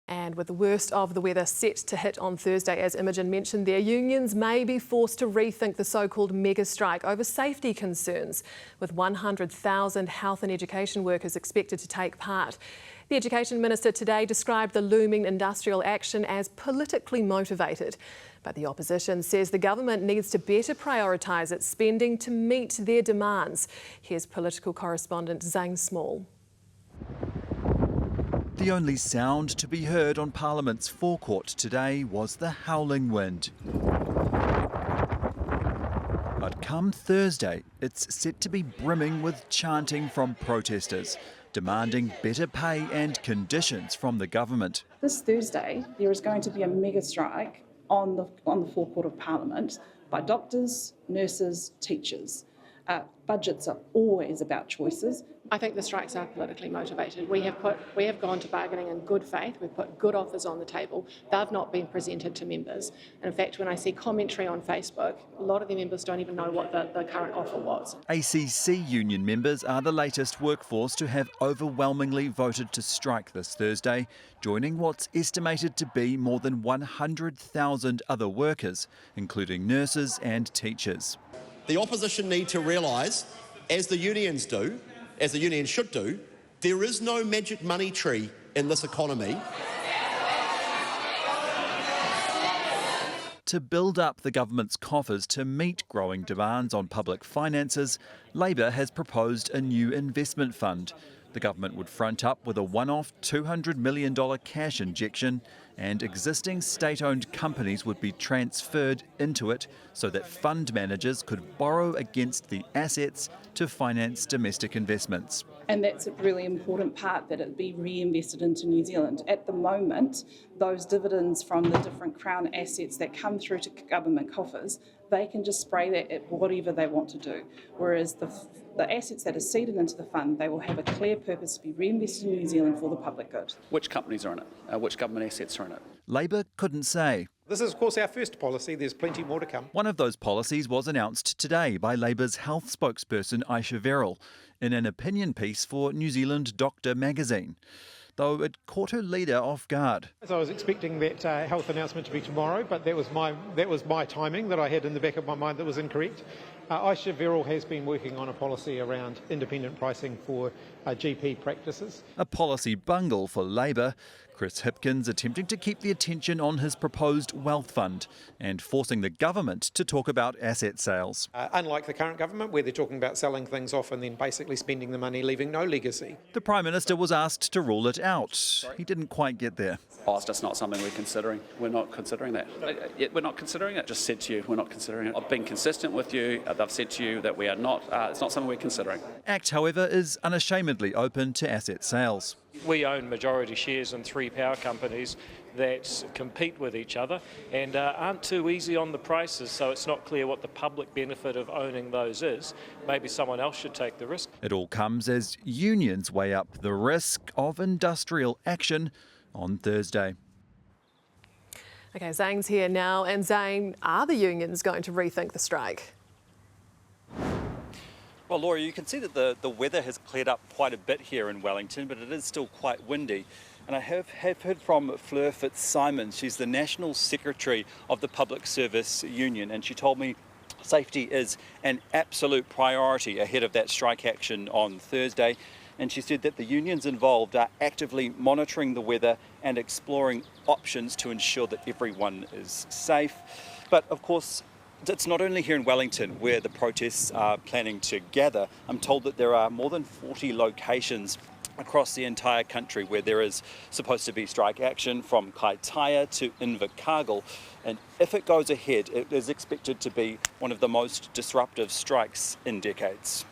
And with the worst of the weather set to hit on Thursday, as Imogen mentioned there, unions may be forced to rethink the so-called mega strike over safety concerns, with 100,000 health and education workers expected to take part. The Education Minister today described the looming industrial action as politically motivated. But the opposition says the government needs to better prioritise its spending to meet their demands. Here's political correspondent Zane Small. The only sound to be heard on Parliament's forecourt today was the howling wind. But come Thursday, it's set to be brimming with chanting from protesters, demanding better pay and conditions from the government. This Thursday, there is going to be a mega strike on the forecourt of Parliament by doctors, nurses, teachers. Budgets are always about choices. I think the strikes are politically motivated. We have gone to bargaining in good faith. We've put good offers on the table. They've not been presented to members. And in fact, when I see commentary on Facebook, a lot of the members don't even know what the current offer was. ACC union members are the latest workforce to have overwhelmingly voted to strike this Thursday, joining what's estimated to be more than 100,000 other workers, including nurses and teachers. The opposition need to realise, as the unions do, as the unions should do, there is no magic money tree in this economy. To build up the government's coffers to meet growing demands on public finances, Labor has proposed a new investment fund. The government would front up with a one-off $200 million cash injection, and existing state-owned companies would be transferred into it so that fund managers could borrow against the assets to finance domestic investments. And that's a really important part, that it be reinvested into New Zealand. At the moment, those dividends from the different Crown assets that come through to government coffers, they can just spray that at whatever they want to do. Whereas the assets that are seeded into the fund, they will have a clear purpose to be reinvested in New Zealand for the public good. Which companies are in it? Which government assets are in it? Labor couldn't say. This is, of course, our first policy. There's plenty more to come. One of those policies was announced today by Labor's health spokesperson Aisha Verrill in an opinion piece for New Zealand Doctor magazine, though it caught her leader off guard. So I was expecting that health announcement to be tomorrow, but that was my timing that I had in the back of my mind that was incorrect. Aisha Verrill has been working on a policy around independent pricing for GP practices. A policy bungle for Labor. Chris Hipkins attempting to keep the attention on his proposed wealth fund and forcing the government to talk about asset sales. Unlike the current government, where they're talking about selling things off and then basically spending the money, leaving no legacy. The Prime Minister was asked to rule it out. He didn't quite get there. Oh, it's just not something we're considering. We're not considering that. We're not considering it. Just said to you, we're not considering it. I've been consistent with you. I've said to you that we are not. It's not something we're considering. ACT, however, is unashamedly open to asset sales. We own majority shares in 3 power companies that compete with each other and aren't too easy on the prices, so it's not clear what the public benefit of owning those is. Maybe someone else should take the risk. It all comes as unions weigh up the risk of industrial action on Thursday. OK, Zane's here now. And Zane, are the unions going to rethink the strike? Well, Laura, you can see that the weather has cleared up quite a bit here in Wellington, but it is still quite windy. And I have heard from Fleur Fitzsimons. She's the National Secretary of the Public Service Union, and she told me safety is an absolute priority ahead of that strike action on Thursday. And she said that the unions involved are actively monitoring the weather and exploring options to ensure that everyone is safe. But of course, it's not only here in Wellington where the protests are planning to gather. I'm told that there are more than 40 locations across the entire country where there is supposed to be strike action, from Kaitaia to Invercargill. And if it goes ahead, it is expected to be one of the most disruptive strikes in decades.